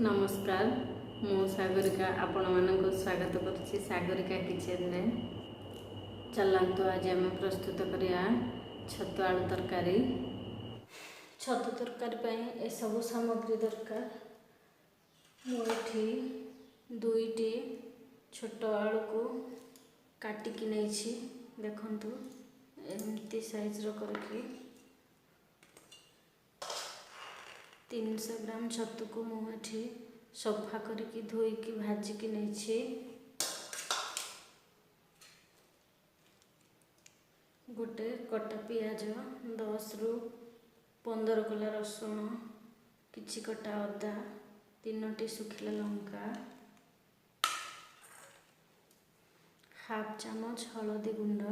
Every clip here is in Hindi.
नमस्कार मु सागरिका आपण मानक स्वागत करुच्ची सागरिका किचन रे। चलतु आज आम प्रस्तुत करिया छतु आलू तरकारी। छतु तरकारी ए सब सामग्री दरकार। मुठी दुईटी छोट आलू को काटिकी नहीं देखंतु एमती साइज रो करके 300 ग्राम छतु को मुझे सफा करके धोईकी भाजिकी नहीं। गोटे कटा पियाज 10 रु 15 कला रसुण किछि कटा अदा 3टी सुखिला लंका हाफ चामच हलदी गुंड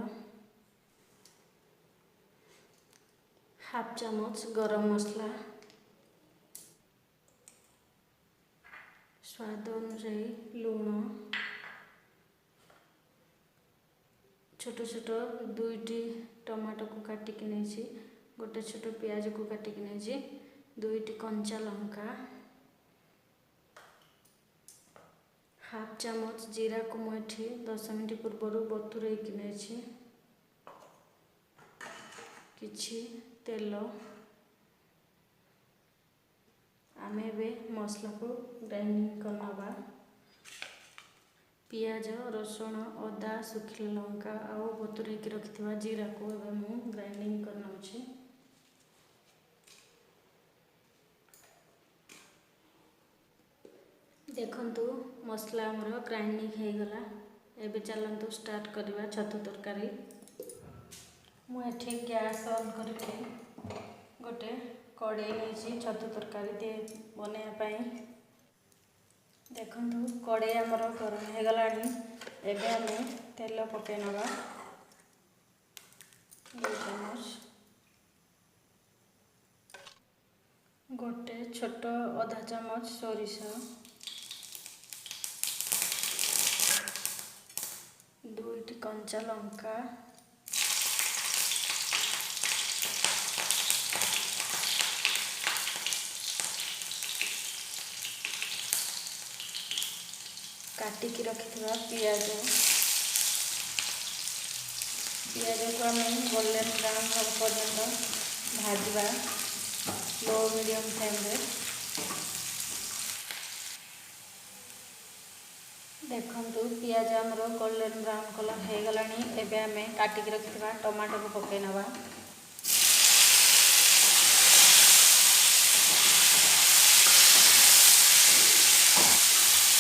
हाफ चामच गरम मसला स्वाद अनुसार लुण छोट छोट दुईटी टमाटो को काटिकी नहीं गोटे छोट पियाज को काटिकी नहीं दुईटी कंचा लंका हाफ चामच जीरा को मुझे 10 मिनट पूर्व बतुरईकी नहीं किछि तेल आमे बे मसला को ग्राइंडिंग करनवा पियाज रसुण अदा सुखिला लंका आउ बतुरईकी रखिथिबा जीरा को एबे मु ग्राइंडिंग करनौछि। देखंतु मसला हमर ग्राइंडिंग हो गला। एबे चलंतु स्टार्ट करबा छतु तरकारी। मु एठी गैस ऑन करके गोटे कड़ाई नहीं छतु तरकारी दे बनैया पाई। देखंतु कड़ाई आमर गरम हो गलानी। एबे आमे तेल पके नवा 2 चामच गोटे छोट आधा चामच सोरिष 2टी कंचा लंका काटिकी रखिथिबा पियाज को आम गोल्डन ब्राउन हवा पर्यंत भाजवा लो मीडियम फ्लेम रे। देखंतु पियाज आमर गोल्डन ब्राउन कलर हो गलानी। एबे आमे काटिकी रखिथिबा टमाटो को पके नवा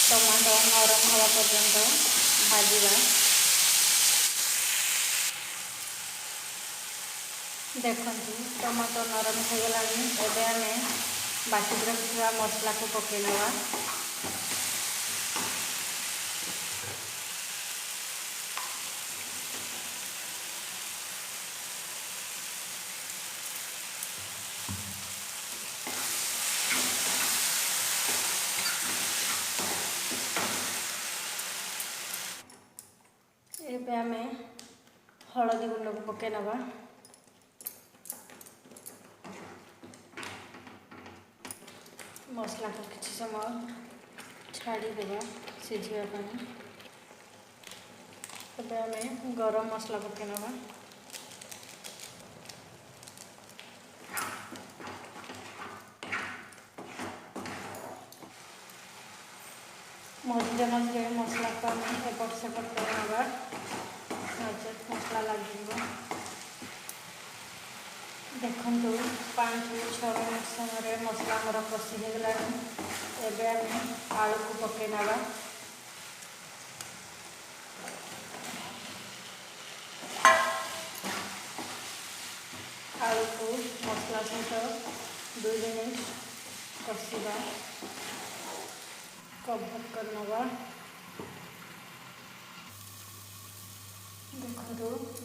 टमाटो नरम हवा पर्यंत भाजवा। देखंतु टमाटो नरम हो गलानी। एबे आमे बाटी रखिथिबा मसला को पके नवा एबे आमे हलदी गुंड को पके नवा मसला को किछि समय छाड़ी देवा सिझिया पानी। एबे आमे गरम मसला पके नवा मझे मझे मसला को आम एपट सेपट करवा मसला लगे। देखंतु 5 ରୁ 6 मिनट समय मसला मोर कषि हो गलानी। एबे आम आलू को पके नवा आलू को मसला सहित 2 मिनट कषिबा कवर कर नवा। देखो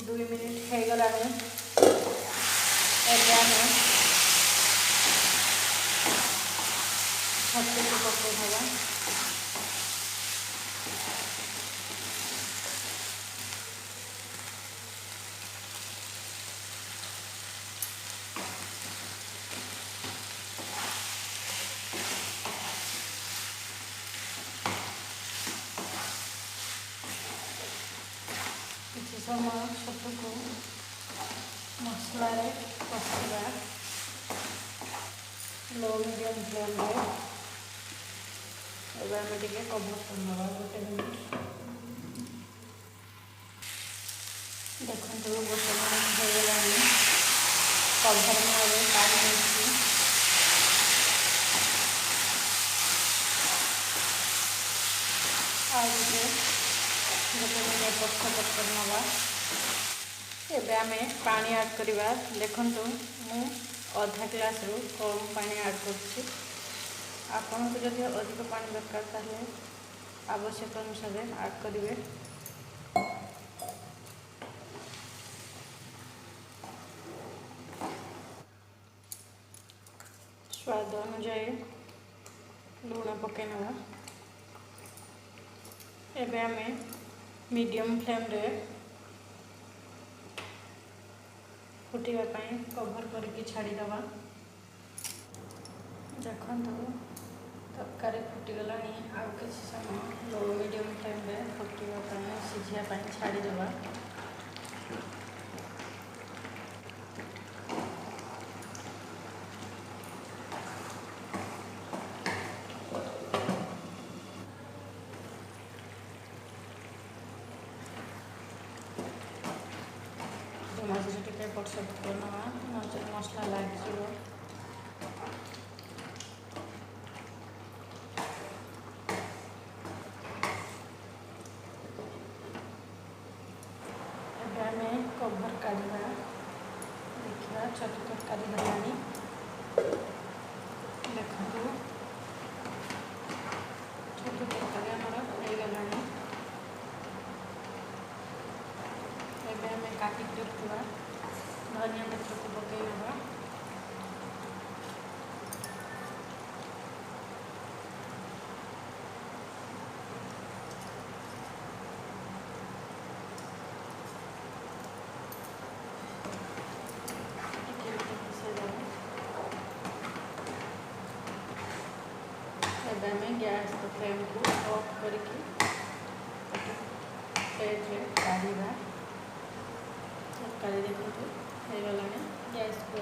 2 मिनट हो गलानी। एबे आमे छतु को पके नवा समय छतु को मसला कषा लो मीडियम फ्लेम रे आम टे कवर करना गोटे मिनिट देखो गोटे मिनिट हो गला कवर में पानी गोटे मिनिट एपट सेपट कर नवा एबे आम पानी ऐड करवा देखु मु अधा ग्लास रु कम पानी ऐड करछि आपन को जदि अधिक पानी दरकार ताले आवश्यक अनुसार ऐड करेंगे। स्वाद अनुजाई लुण पकईना एबे आम मीडियम फ्लेम रे फुटिया कवर करके छाड़ीदवा देखो तरकारी फुटीगला आउ किसी समय लो मीडियम फ्लेम रे फुटापी सीझापी छाड़ीदवा मझे टे एपट सेपट करना मसला लग कवर काढ़ा देखा छतु तरकारी है देखो छतु तरकारी आमर हो गला एबे आम काटिक रखा धनिया पत्र को पकईना एबे गैस फ्लेम को ऑफ करके प्लेट में काढ़ा तरकारी देखो हो गला गैस को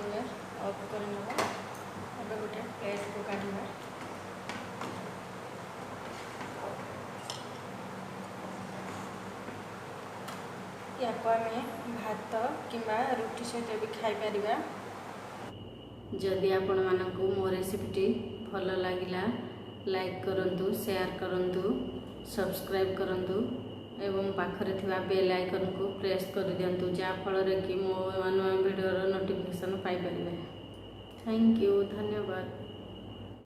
ऑफ कर गोटे प्लेट को काढ़ा या आम भात किंबा रुटी सहित भी खाई परिबा। जदि आपण मानकु मो रेसिपीटी भल लागिला लाइक करंतु शेयर करंतु सब्सक्राइब करंतु एवं पाखरे थिबा बेल आइकन को प्रेस कर दियंतु जा फल रे कि मो नुआ वीडियो नोटिफिकेशन पाई परिबे। थैंक यू धन्यवाद।